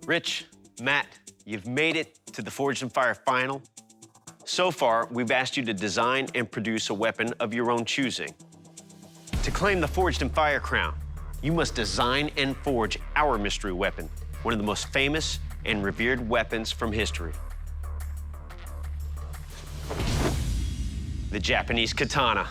Rich, Matt, you've made it to the Forged in Fire final. So far, we've asked you to design and produce a weapon of your own choosing. To claim the Forged in Fire crown, you must design and forge our mystery weapon, one of the most famous and revered weapons from history. The Japanese Katana.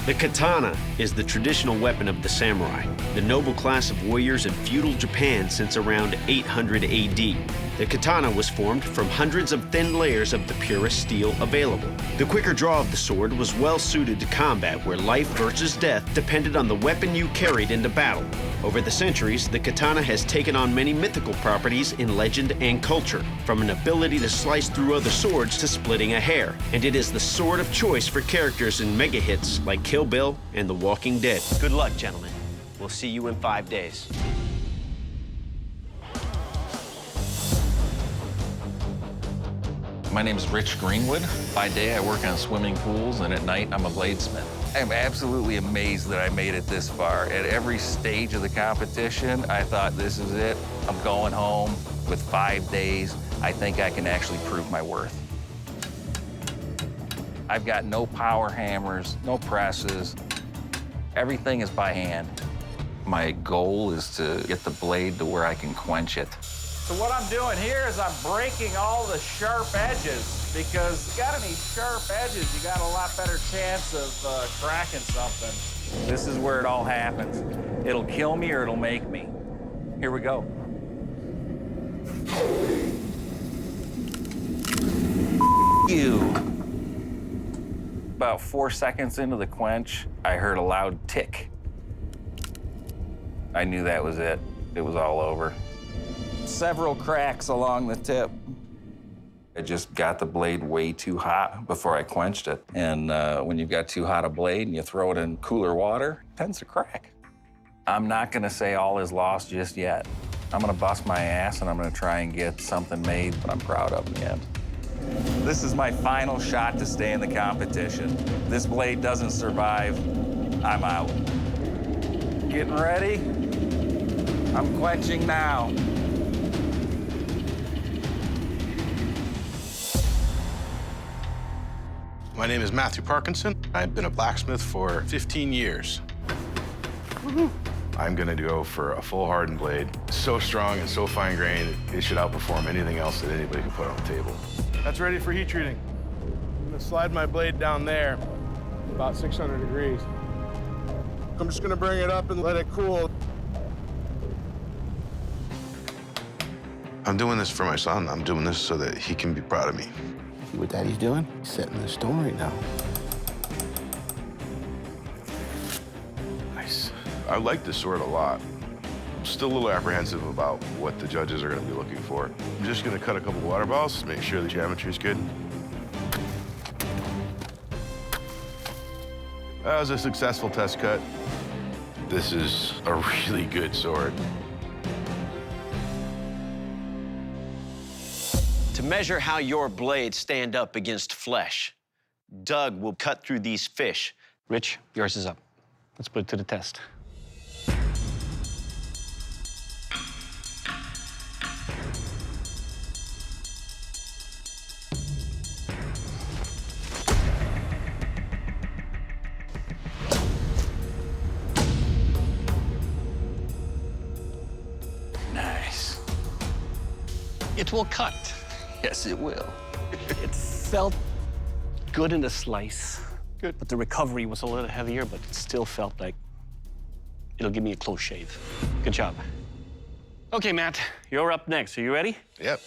The katana is the traditional weapon of the samurai, the noble class of warriors in feudal Japan since around 800 AD. The katana was formed from hundreds of thin layers of the purest steel available. The quicker draw of the sword was well suited to combat where life versus death depended on the weapon you carried into battle. Over the centuries, the katana has taken on many mythical properties in legend and culture, from an ability to slice through other swords to splitting a hair. And it is the sword of choice for characters in mega hits like Kill Bill and The Walking Dead. Good luck, gentlemen. We'll see you in 5 days. My name is Rich Greenwood. By day, I work on swimming pools, and at night, I'm a bladesmith. I'm absolutely amazed that I made it this far. At every stage of the competition, I thought, this is it. I'm going home. With 5 days, I think I can actually prove my worth. I've got no power hammers, no presses. Everything is by hand. My goal is to get the blade to where I can quench it. So what I'm doing here is I'm breaking all the sharp edges, because you gotta need sharp edges. You got a lot better chance of cracking something. This is where it all happens. It'll kill me or it'll make me. Here we go. You. About 4 seconds into the quench, I heard a loud tick. I knew that was it. It was all over. Several cracks along the tip. I just got the blade way too hot before I quenched it. And when you've got too hot a blade and you throw it in cooler water, it tends to crack. I'm not gonna say all is lost just yet. I'm gonna bust my ass and I'm gonna try and get something made that I'm proud of in the end. This is my final shot to stay in the competition. This blade doesn't survive, I'm out. Getting ready? I'm quenching now. My name is Matthew Parkinson. I've been a blacksmith for 15 years. I'm gonna go for a full hardened blade. So strong and so fine-grained, it should outperform anything else that anybody can put on the table. That's ready for heat treating. I'm gonna slide my blade down there, about 600 degrees. I'm just gonna bring it up and let it cool. I'm doing this for my son. I'm doing this so that he can be proud of me. See what Daddy's doing? He's setting the stone right now. Nice. I like this sword a lot. I'm still a little apprehensive about what the judges are going to be looking for. I'm just going to cut a couple water balls, make sure the geometry is good. That was a successful test cut. This is a really good sword. To measure how your blades stand up against flesh, Doug will cut through these fish. Rich, yours is up. Let's put it to the test. Nice. It will cut. Yes, it will. It felt good in the slice. Good. But the recovery was a little heavier, but it still felt like it'll give me a close shave. Good job. Okay, Matt, you're up next. Are you ready? Yep.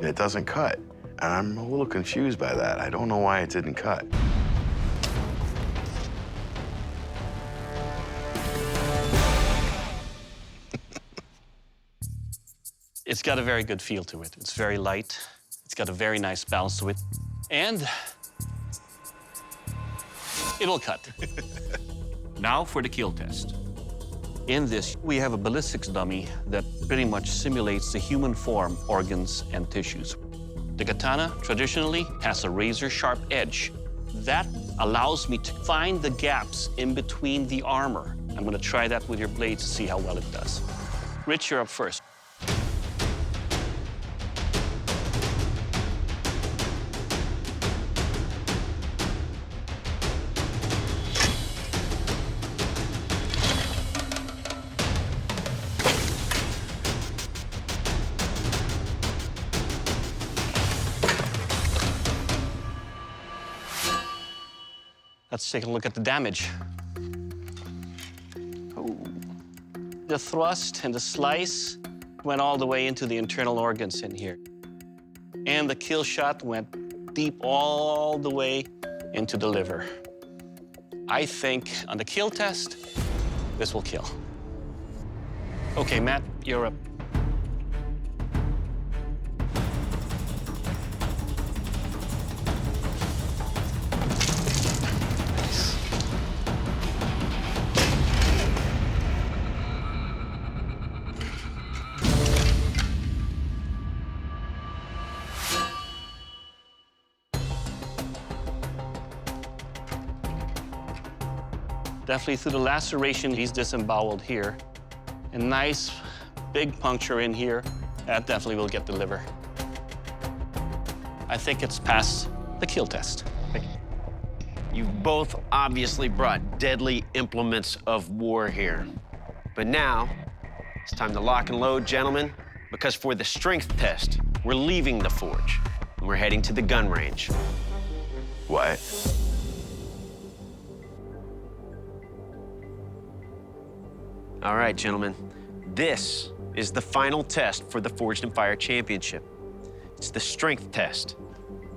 It doesn't cut. And I'm a little confused by that. I don't know why it didn't cut. It's got a very good feel to it. It's very light. It's got a very nice balance to it. And it'll cut. Now for the kill test. In this, we have a ballistics dummy that pretty much simulates the human form, organs, and tissues. The katana traditionally has a razor-sharp edge. That allows me to find the gaps in between the armor. I'm gonna try that with your blade to see how well it does. Rich, you're up first. Let's take a look at the damage. Oh. The thrust and the slice went all the way into the internal organs in here. And the kill shot went deep all the way into the liver. I think on the kill test, this will kill. Okay, Matt, you're up. Definitely through the laceration, he's disemboweled here. A nice big puncture in here. That definitely will get the liver. I think it's past the kill test. You've both obviously brought deadly implements of war here. But now, it's time to lock and load, gentlemen, because for the strength test, we're leaving the forge, and we're heading to the gun range. What? All right, gentlemen, this is the final test for the Forged in Fire Championship. It's the strength test.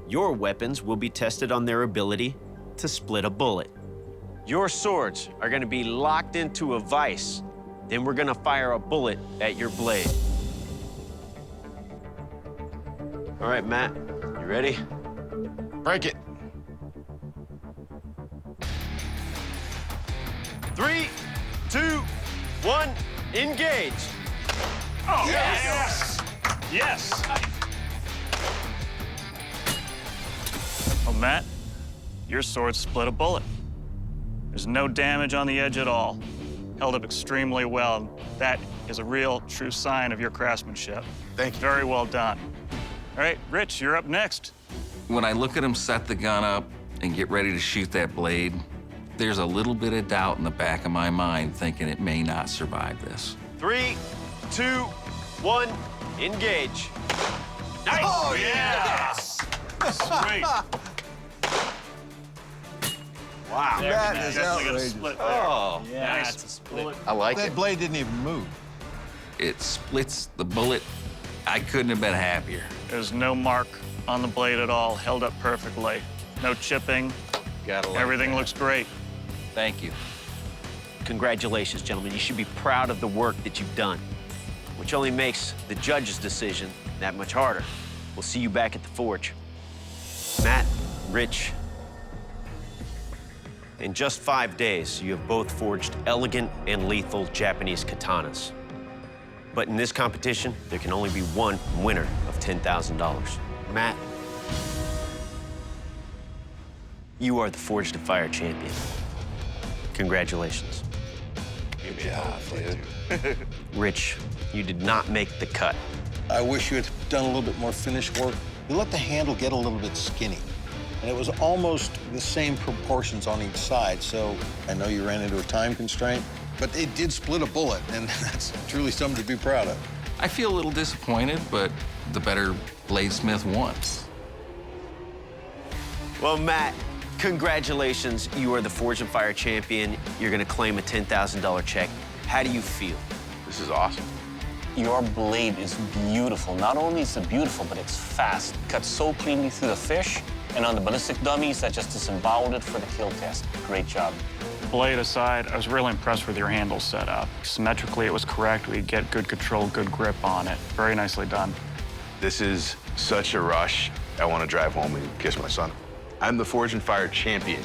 Your weapons will be tested on their ability to split a bullet. Your swords are gonna be locked into a vise. Then we're gonna fire a bullet at your blade. All right, Matt, you ready? Break it. 3, 2, 1, engage. Oh, yes! Yes! Well, Matt, your sword split a bullet. There's no damage on the edge at all. Held up extremely well. That is a real, true sign of your craftsmanship. Thank you. Very well done. All right, Rich, you're up next. When I look at him set the gun up and get ready to shoot that blade, there's a little bit of doubt in the back of my mind thinking it may not survive this. 3, 2, 1, engage. Nice! Oh, yeah! Sweet. Wow. That is Definitely gonna outrageous. split there. Oh, Yeah, Nice. it's a split. I like That it. blade didn't even move. It splits the bullet. I couldn't have been happier. There's no mark on the blade at all. Held up perfectly. No chipping. Gotta like Everything that. looks great. Thank you. Congratulations, gentlemen. You should be proud of the work that you've done, which only makes the judge's decision that much harder. We'll see you back at the forge. Matt, Rich, in just 5 days, you have both forged elegant and lethal Japanese katanas. But in this competition, there can only be one winner of $10,000. Matt, you are the Forged in Fire champion. Congratulations. Good job, dude. Rich, you did not make the cut. I wish you had done a little bit more finish work. You let the handle get a little bit skinny. And it was almost the same proportions on each side, so I know you ran into a time constraint, but it did split a bullet, and that's truly something to be proud of. I feel a little disappointed, but the better bladesmith won. Well, Matt, congratulations. You are the Forged in Fire champion. You're gonna claim a $10,000 check. How do you feel? This is awesome. Your blade is beautiful. Not only is it beautiful, but it's fast. Cuts so cleanly through the fish. And on the ballistic dummies, I just disemboweled it for the kill test. Great job. Blade aside, I was really impressed with your handle setup. Symmetrically, it was correct. We get good control, good grip on it. Very nicely done. This is such a rush. I want to drive home and kiss my son. I'm the Forged in Fire champion.